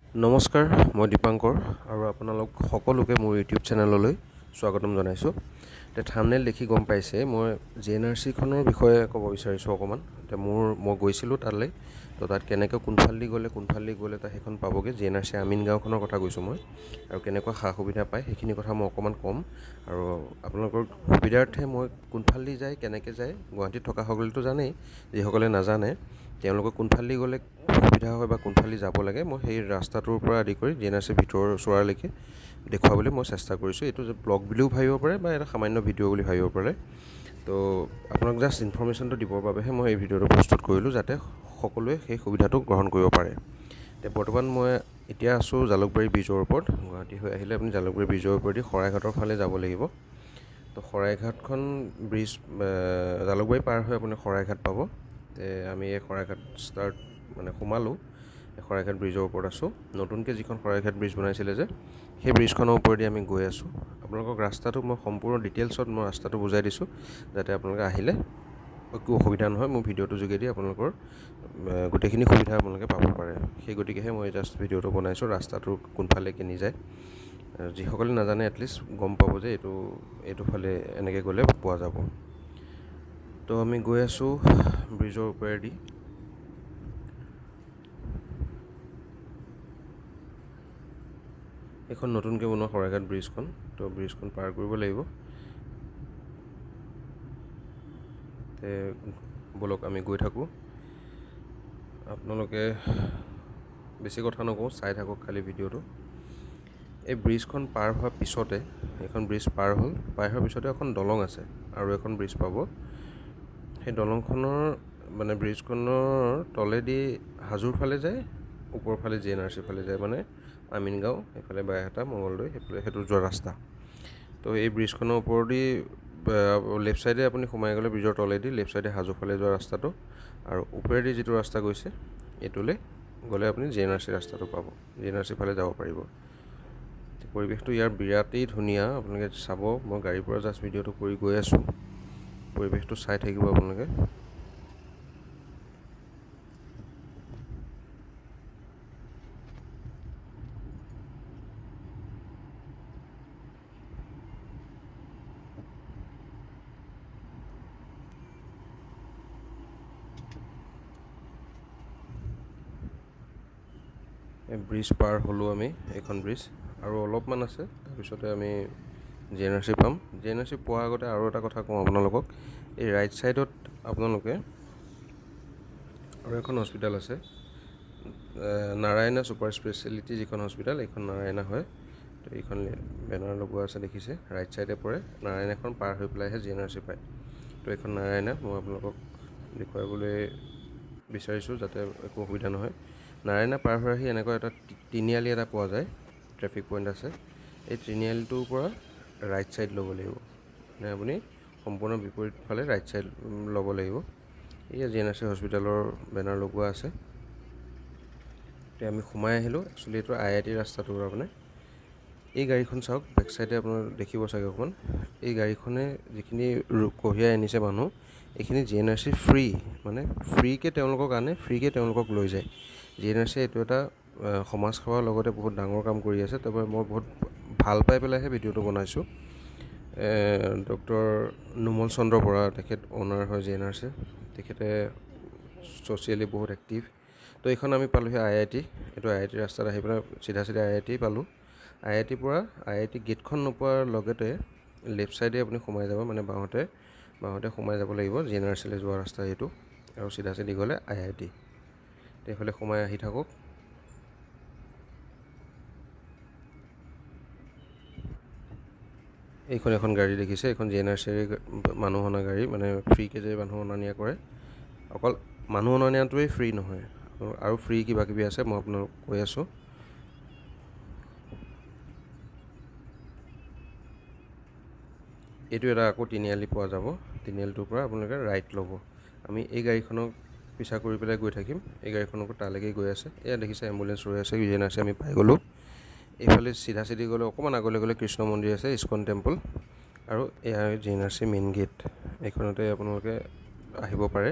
নমস্কাৰ, মই দীপাংকৰ আৰু আপোনালোক সকলোকে মোৰ ইউটিউব চেনেললৈ স্বাগতম জনাইছোঁ। এতিয়া থাম্বনেইল দেখি গম পাইছে মই GNRC খনৰ বিষয়ে ক'ব বিচাৰিছোঁ অকণমান। এতিয়া মই গৈছিলোঁ তালৈ, তো তাত কেনেকৈ কোনফালেদি গ'লে তাত সেইখন পাবগৈ। GNRC আমিন গাঁওখনৰ কথা কৈছোঁ মই, আৰু কেনেকুৱা সা সুবিধা পায় সেইখিনি কথা মই অকণমান ক'ম। আৰু আপোনালোকৰ সুবিধাৰ্থে মই কোনফালেদি যায়, কেনেকৈ যায়, গুৱাহাটীত থকা সকলেতো জানেই, যিসকলে নাজানে তেওঁলোকে কোনফালেদি গ'লে সুবিধা হয় বা কোনফালেদি যাব লাগে, মই সেই ৰাস্তাটোৰ পৰা আদি কৰি GNRC ভিতৰৰ চোৱালৈকে দেখুৱাবলৈ মই চেষ্টা কৰিছোঁ। এইটো ব্লগ বুলিও ভাবিব পাৰে বা এটা সামান্য ভিডিঅ' বুলি ভাবিব পাৰে। তো আপোনাক জাষ্ট ইনফৰ্মেশ্যনটো দিবৰ বাবেহে মই এই ভিডিঅ'টো প্ৰস্তুত কৰিলোঁ, যাতে সকলোৱে সেই সুবিধাটো গ্ৰহণ কৰিব পাৰে। এতিয়া বৰ্তমান মই আছোঁ জালুকবাৰী ব্ৰিজৰ ওপৰত। গুৱাহাটী হৈ আহিলে আপুনি জালুকবাৰী ব্ৰিজৰ ওপৰেদি শৰাইঘাটৰ ফালে যাব লাগিব। তো শৰাইঘাটখন ব্ৰিজ জালুকবাৰী পাৰ হৈ আপুনি শৰাইঘাট পাব। আমি এই শৰাইঘাট সোমালোঁ। শৰাইঘাট ব্ৰিজৰ ওপৰত আছোঁ। নতুনকৈ যিখন শৰাইঘাট ব্ৰিজ বনাইছিলে যে, সেই ব্ৰিজখনৰ ওপৰেদি আমি গৈ আছোঁ। আপোনালোকক ৰাস্তাটো মই সম্পূৰ্ণ ডিটেইলছত মই ৰাস্তাটো বুজাই দিছোঁ, যাতে আপোনালোকে আহিলে একো অসুবিধা নহয়। মোৰ ভিডিঅ'টোৰ যোগেদি আপোনালোকৰ গোটেইখিনি সুবিধা আপোনালোকে পাব পাৰে। সেই গতিকেহে মই জাষ্ট ভিডিঅ'টো বনাইছোঁ, ৰাস্তাটো কোনফালে কেনি যায়। যিসকলে নাজানে এটলিষ্ট গম পাব যে এইটো ফালে এনেকৈ গ'লে পোৱা যাব। তো আমি গৈ আছোঁ ব্ৰিজৰ ওপৰেদি। এইখন নতুনকৈ বনোৱা শৰাইঘাট ব্ৰিজখন। তো ব্ৰিজখন পাৰ কৰিব লাগিব। ব'লক আমি গৈ থাকোঁ। আপোনালোকে বেছি কথা নকওঁ, চাই থাকক খালি ভিডিঅ'টো। এই ব্ৰিজখন পাৰ হোৱাৰ পিছতে, এইখন ব্ৰিজ পাৰ হোৱাৰ পিছতে এখন দলং আছে আৰু এখন ব্ৰিজ পাব। সেই দলংখনৰ ব্ৰিজখনৰ তলেদি হাজোৰ ফালে যায়, ওপৰৰ ফালে GNRC ফালে যায়, আমিন গাঁও এইফালে বাইহাটা মঙলদৈ সেইটো যোৱা ৰাস্তা। তো এই ব্ৰিজখনৰ ওপৰেদি লেফ্ট ছাইডে আপুনি সোমাই গ'লে ব্ৰিজৰ তলেদি লেফ্ট ছাইডে হাজো ফালে যোৱা ৰাস্তাটো, আৰু ওপৰেদি যিটো ৰাস্তা গৈছে এইটোলৈ গ'লে আপুনি GNRC ৰাস্তাটো পাব। GNRC ফালে যাব পাৰিব। পৰিৱেশটো ইয়াৰ বিৰাটেই ধুনীয়া, আপোনালোকে চাব। মই গাড়ীৰ পৰা জাষ্ট ভিডিঅ'টো কৰি গৈ আছোঁ, পৰিৱেশটো চাই থাকিব আপোনালোকে। ব্ৰিজ পাৰ হ'লোঁ আমি, এইখন ব্ৰিজ আৰু অলপমান আছে, তাৰপিছতে আমি GNRC পাম। GNRC পোৱাৰ আগতে আৰু এটা কথা কওঁ আপোনালোকক। এই ৰাইট ছাইডত আপোনালোকে আৰু এখন হস্পিটেল আছে, নাৰায়ণা ছুপাৰ স্পেচিয়েলিটি যিখন হস্পিটেল, এইখন নাৰায়ণা হয়। তো এইখন বেনাৰ লগোৱা আছে দেখিছে, ৰাইট ছাইডে পৰে। নাৰায়ণাখন পাৰ হৈ পেলাইহে GNRC পায়। তো এইখন নাৰায়ণা মই আপোনালোকক দেখুৱাবলৈ বিচাৰিছোঁ, যাতে একো অসুবিধা নহয়। নাৰায়ণা পাৰ হৈ আহি এনেকুৱা এটা তিনিআলি এটা পোৱা যায়, ট্ৰেফিক পইণ্ট আছে। এই তিনিআলিটোৰ পৰা ৰাইট ছাইড ল'ব লাগিব, আপুনি সম্পূৰ্ণ বিপৰীত ফালে ৰাইট ছাইড ল'ব লাগিব। এয়া GNRC হস্পিটেলৰ বেনাৰ লগোৱা আছে। এতিয়া আমি সোমাই আহিলোঁ। একচুৱেলি এইটো IIT ৰাস্তাটো মানে। এই গাড়ীখন চাওক, বেক ছাইডে আপোনাৰ দেখিব চাগে অকণমান। এই গাড়ীখনে যিখিনি কঢ়িয়াই আনিছে মানুহ, এইখিনি GNRC ফ্ৰীকৈ তেওঁলোকক আনে, ফ্ৰীকৈ তেওঁলোকক লৈ যায়। GNRC এইটো এটা সমাজ সেৱাৰ লগতে বহুত ডাঙৰ কাম কৰি আছে। তাৰপৰা মই বহুত ভাল পাই পেলাইহে ভিডিঅ'টো বনাইছোঁ। ডক্টৰ নোমল চন্দ্ৰ বৰা, তেখেত অ'নাৰ হয় GNRC। তেখেতে ছ'চিয়েলি বহুত এক্টিভ। তো এইখন আমি পালোঁহি IIT। এইটো IIT ৰাস্তাত আহি পেলাই চিধা IIT পালোঁ। IITৰ পৰা IIT গেটখন নোপোৱাৰ লগতে লেফ্ট ছাইডে আপুনি সোমাই যাব, বাওঁহাতে সোমাই যাব লাগিব। GNRCলৈ যোৱা ৰাস্তা এইটো, আৰু চিধা গ'লে IIT। এইফালে সোমাই আহি থাকক। এইখন এখন গাড়ী দেখিছে, এইখন GNRCৰ মানুহ অনা গাড়ী, ফ্ৰীকৈ যে মানুহ অনা নিয়া কৰে। অকল মানুহ অনা নিয়াটোৱেই ফ্ৰী নহয়, আৰু ফ্ৰী কিবা কিবি আছে, মই আপোনালোকক কৈ আছোঁ। এইটো এটা আকৌ তিনিআলি পোৱা যাব। তিনিআলিটোৰ পৰা আপোনালোকে ৰাইট ল'ব। আমি এই গাড়ীখনক পিছা কৰি পেলাই গৈ থাকিম। এই গাড়ীখনকো তালৈকে গৈ আছে। এয়া দেখিছে এম্বুলেঞ্চ ৰৈ আছে। GNRC আমি পাই গ'লোঁ। এইফালে চিধা গ'লে অকণমান আগলৈ গ'লে কৃষ্ণ মন্দিৰ আছে, ইস্কন টেম্পল, আৰু এয়া GNRC মেইন গেট। এইখনতে আপোনালোকে আহিব পাৰে।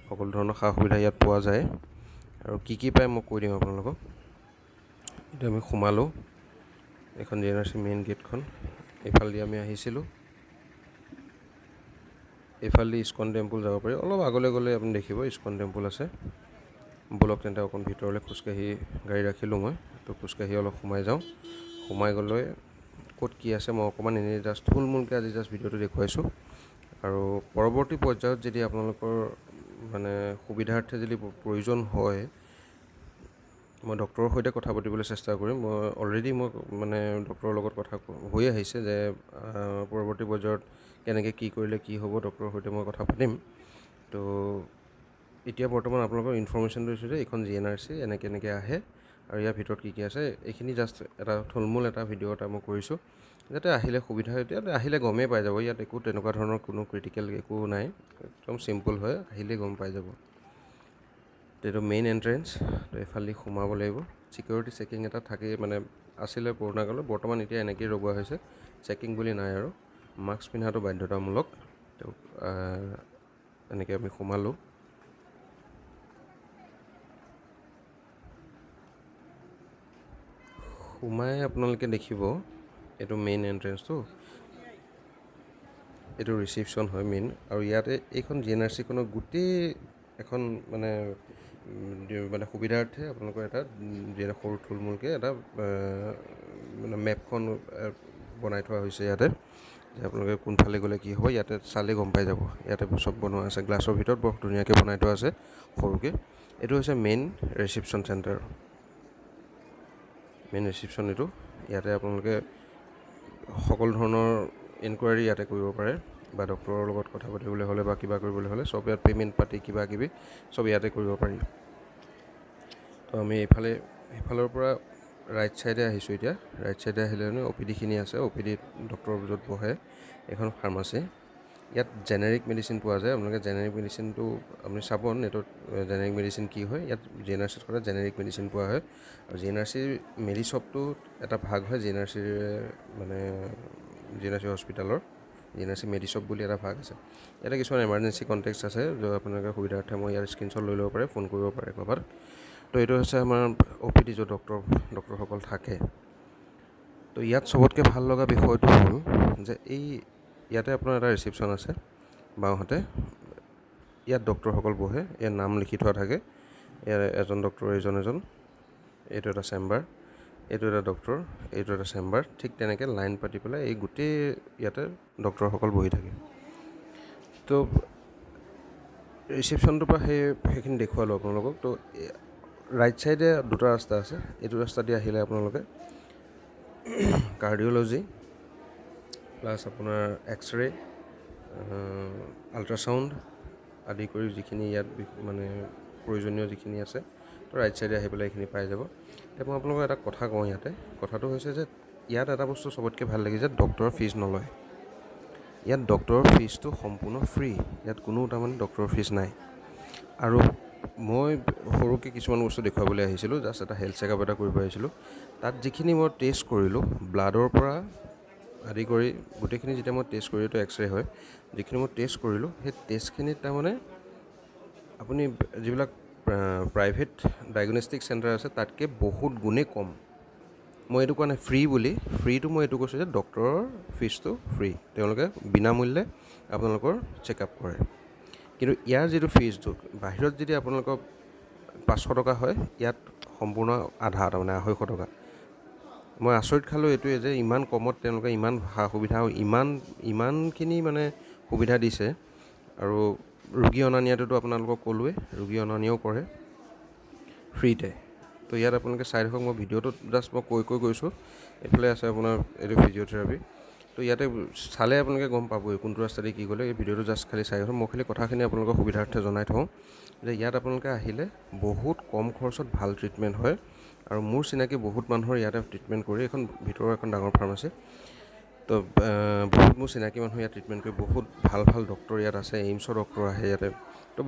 সকলো ধৰণৰ সা সুবিধা ইয়াত পোৱা যায়। আৰু কি পায় মই কৈ দিম আপোনালোকক। আমি সোমালোঁ এখন GNRC মেইন গেটখন এইফালেদি আমি আহিছিলোঁ এইফালেদি ইস্কন টেম্পুল যাব পাৰি অলপ আগলৈ গ'লে আপুনি দেখিব ইস্কন টেম্পুল আছে বলক তেন্তে অকণ ভিতৰলৈ খোজকাঢ়ি গাড়ী ৰাখিলোঁ মই তো খোজকাঢ়ি অলপ সোমাই যাওঁ সোমাই গ'লে ক'ত কি আছে মই অকণমান এনেই জাষ্ট থুলমূলকৈ আজি জাষ্ট ভিডিঅ'টো দেখুৱাইছোঁ আৰু পৰৱৰ্তী পৰ্যায়ত যদি আপোনালোকৰ মানে সুবিধাৰ্থে যদি প্ৰয়োজন হয় মই ডক্টৰৰ সৈতে কথা পাতিবলৈ চেষ্টা কৰিম মই অলৰেডি মই মানে ডক্টৰৰ লগত কথা হৈ আহিছে যে পৰৱৰ্তী পৰ্যায়ত কেনেকৈ কি কৰিলে কি হ'ব ডক্টৰৰ সৈতে মই কথা পাতিম তো এতিয়া বৰ্তমান আপোনালোকৰ ইনফৰ্মেশ্যনটো দিছোঁ যে এইখন GNRC এনেকৈ আহে আৰু ইয়াৰ ভিতৰত কি আছে এইখিনি জাষ্ট এটা থুলমূল এটা ভিডিঅ' এটা মই কৰিছোঁ যাতে আহিলে সুবিধা এতিয়া আহিলে গমেই পাই যাব ইয়াত একো তেনেকুৱা ধৰণৰ কোনো ক্ৰিটিকেল একো নাই একদম চিম্পল হয় আহিলেই গম পাই যাব এইটো মেইন এণ্ট্ৰেঞ্চ তো এইফালেদি সোমাব লাগিব ছিকিউৰিটি চেকিং এটা থাকেই মানে আছিলে পুৰণা কালত বৰ্তমান এতিয়া এনেকৈয়ে লগোৱা হৈছে চেকিং বুলি নাই আৰু মাস্ক পিন্ধাটো বাধ্যতামূলক তো এনেকৈ আমি সোমালোঁ সোমাই আপোনালোকে দেখিব এইটো মেইন এণ্ট্ৰেঞ্চটো এইটো ৰিচিপশ্যন হয় মেইন আৰু ইয়াতে এইখন GNRCখনৰ গোটেই এখন মানে সুবিধাৰ্থে আপোনালোকৰ এটা সৰু থুলমূলকৈ এটা মানে মেপখন বনাই থোৱা হৈছে ইয়াতে যে আপোনালোকে কোনফালে গ'লে কি হ'ব ইয়াতে চালে গম পাই যাব ইয়াতে চব বনোৱা আছে গ্লাছৰ ভিতৰত বৰ ধুনীয়াকৈ বনাই থোৱা আছে সৰুকৈ এইটো হৈছে main reception centre main reception এইটো ইয়াতে আপোনালোকে সকলো ধৰণৰ ইনকুৱাৰী ইয়াতে কৰিব পাৰে বা ডক্টৰৰ লগত কথা পাতিবলৈ হ'লে বা কিবা কৰিবলৈ হ'লে চব ইয়াত পে'মেণ্ট পাতি কিবা কিবি চব ইয়াতে কৰিব পাৰি তো আমি এইফালৰ পৰা ৰাইট ছাইডে আহিছোঁ এতিয়া ৰাইট ছাইডে আহিলে OPDখিনি আছে OPD ডক্টৰ য'ত বহে এখন ফাৰ্মাচী ইয়াত জেনেৰিক মেডিচিন পোৱা যায় আপোনালোকে জেনেৰিক মেডিচিনটো আপুনি চাব নেটত জেনেৰিক মেডিচিন কি হয় ইয়াত GNRCত সদায় জেনেৰিক মেডিচিন পোৱা হয় আৰু GNRC মেডিশ্বপটো এটা ভাগ হয় GNRCৰ মানে GNRC হস্পিটেলৰ GNRC মেডিশ্বপ বুলি এটা ভাগ আছে ইয়াতে কিছুমান এমাৰ্জেঞ্চি কণ্টেক্টছ আছে য'ত আপোনালোকে সুবিধাৰ্থে মই ইয়াৰ স্ক্ৰীনশ্বট লৈ ল'ব পাৰে ফোন কৰিব পাৰে ক'ৰবাত তো এইটো হৈছে আমাৰ OPD য'ত ডক্টৰসকল থাকে তো ইয়াত চবতকৈ ভাল লগা বিষয়টো হ'ল যে ইয়াতে আপোনাৰ এটা ৰিচিপশ্যন আছে বাওঁহাতে ইয়াত ডক্টৰসকল বহে ইয়াত নাম লিখি থোৱা থাকে ইয়াৰ এজন ডক্টৰ এজন এইটো এটা চেম্বাৰ এইটো এটা ডক্টৰ এইটো এটা চেম্বাৰ ঠিক তেনেকৈ লাইন পাতি পেলাই এই গোটেই ইয়াতে ডক্টৰসকল বহি থাকে তো ৰিচিপশ্যনটোৰ পৰা সেইখিনি দেখুৱালোঁ আপোনালোকক তো ৰাইট ছাইডে দুটা ৰাস্তা আছে এইটো ৰাস্তা দি আহিলে আপোনালোকে কাৰ্ডিঅ'লজি প্লাছ আপোনাৰ এক্সৰে আল্ট্ৰাচাউণ্ড আদি কৰি যিখিনি ইয়াত মানে প্ৰয়োজনীয় যিখিনি আছে তো ৰাইট ছাইডে আহি পেলাই এইখিনি পাই যাব এতিয়া মই আপোনালোকক এটা কথা কওঁ ইয়াতে কথাটো হৈছে যে ইয়াত এটা বস্তু চবতকৈ ভাল লাগিছে ডক্টৰৰ ফিজ নলয় ইয়াত ডক্টৰৰ ফিজটো সম্পূৰ্ণ ফ্ৰী ইয়াত কোনো তাৰমানে ডক্টৰৰ ফিজ নাই আৰু মই সৰুকৈ কিছুমান বস্তু দেখুৱাবলৈ আহিছিলোঁ জাষ্ট এটা হেল্থ চেকআপ এটা কৰিব আহিছিলোঁ তাত যিখিনি মই টেষ্ট কৰিলোঁ ব্লাডৰ পৰা আদি কৰি গোটেইখিনি যেতিয়া মই টেষ্ট কৰিলোঁ এক্সৰে হয় যিখিনি মই টেষ্ট কৰিলোঁ সেই টেষ্টখিনিত তাৰমানে আপুনি যিবিলাক প্ৰাইভেট ডায়েগনষ্টিক চেণ্টাৰ আছে তাতকৈ বহুত গুণেই কম মই এইটো কোৱা নাই ফ্ৰী বুলি ফ্ৰীটো মই এইটো কৈছোঁ যে ডক্টৰৰ ফিজটো ফ্ৰী তেওঁলোকে বিনামূল্যে আপোনালোকৰ চেকআপ কৰে কিন্তু ইয়াৰ যিটো ফিজটো বাহিৰত যদি আপোনালোকৰ 500 টকা হয় ইয়াত সম্পূৰ্ণ আধা তাৰমানে 250 টকা মই আচৰিত খালোঁ এইটোৱে যে ইমান কমত তেওঁলোকে ইমান সা সুবিধা ইমানখিনি মানে সুবিধা দিছে আৰু ৰোগী অনা নিয়াটোতো আপোনালোকক ক'লোৱে ৰোগী অনা নিয়াও কৰে ফ্ৰীতে তো ইয়াত আপোনালোকে চাই থাকক মই ভিডিঅ'টোত জাষ্ট মই কৈ গৈছোঁ এইফালে আছে আপোনাৰ এইটো ফিজিঅ'থেৰাপি তো ইয়াতে চালে আপোনালোকে গম পাবই কোনটো ৰাস্তাতে কি গ'লে এই ভিডিঅ'টো জাষ্ট খালি চাই থাকক মই খালি কথাখিনি আপোনালোকৰ সুবিধাৰ্থে জনাই থওঁ যে ইয়াত আপোনালোকে আহিলে বহুত কম খৰচত ভাল ট্ৰিটমেণ্ট হয় আৰু মোৰ চিনাকি বহুত মানুহৰ ইয়াতে ট্ৰিটমেণ্ট কৰি এখন ভিতৰৰ এখন ডাঙৰ ফাৰ্মাচী তো বহুত মোৰ চিনাকি মানুহ ইয়াত ট্ৰিটমেণ্ট কৰি বহুত ভাল ডক্টৰ ইয়াত আছে এইমছৰ ডক্টৰ আহে ইয়াতে তো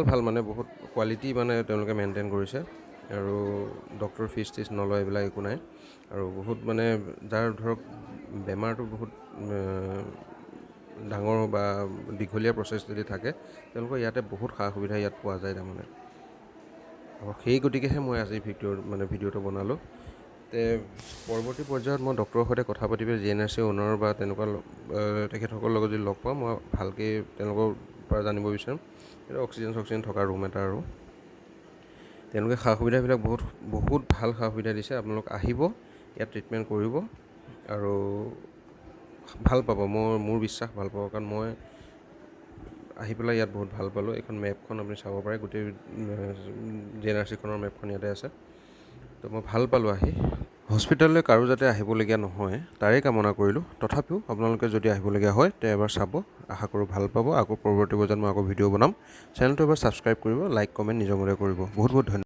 ভাল মানে বহুত কোৱালিটি মানে তেওঁলোকে মেইনটেইন কৰিছে আৰু ডক্টৰ ফিজ টিজ নলয় এইবিলাক একো নাই আৰু বহুত মানে যাৰ ধৰক বেমাৰটো বহুত ডাঙৰ বা দীঘলীয়া প্ৰচেছ যদি থাকে তেওঁলোকৰ ইয়াতে বহুত সা সুবিধা ইয়াত পোৱা যায় তাৰমানে আৰু সেই গতিকেহে মই আজি ভিডিঅ'টো বনালোঁ পৰৱৰ্তী পৰ্যায়ত মই ডক্টৰৰ সৈতে কথা পাতি পেলাই GNRC অ'নাৰ বা তেনেকুৱা তেখেতসকলৰ লগত যদি লগ পাওঁ মই ভালকৈ তেওঁলোকৰ পৰা জানিব বিচাৰিম। এইটো অক্সিজেন থকা ৰুম এটা আৰু তেওঁলোকে সা সুবিধাবিলাক বহুত ভাল সা সুবিধা দিছে। আপোনালোক আহিব, ইয়াত ট্ৰিটমেণ্ট কৰিব আৰু ভাল পাব। মোৰ বিশ্বাস ভাল পাব, কাৰণ মই আহি পেলাই ইয়াত বহুত ভাল পালোঁ। এইখন মেপখন আপুনি চাব পাৰে, গোটেই GNRCখনৰ মেপখন ইয়াতে আছে। তো মই ভাল পালোঁ আহি। হস্পিটেললৈ কাৰো যাতে আহিবলগীয়া নহয় তাৰে কামনা কৰিলোঁ। তথাপিও আপোনালোকে যদি আহিবলগীয়া হয় তে এবাৰ চাব, আশা কৰোঁ ভাল পাব। আকৌ পৰৱৰ্তী পৰ্যায়ত মই আকৌ ভিডিঅ' বনাম। চেনেলটো এবাৰ ছাবস্ক্ৰাইব কৰিব, লাইক কমেণ্ট নিজৰ মতে কৰিব। বহুত ধন্যবাদ।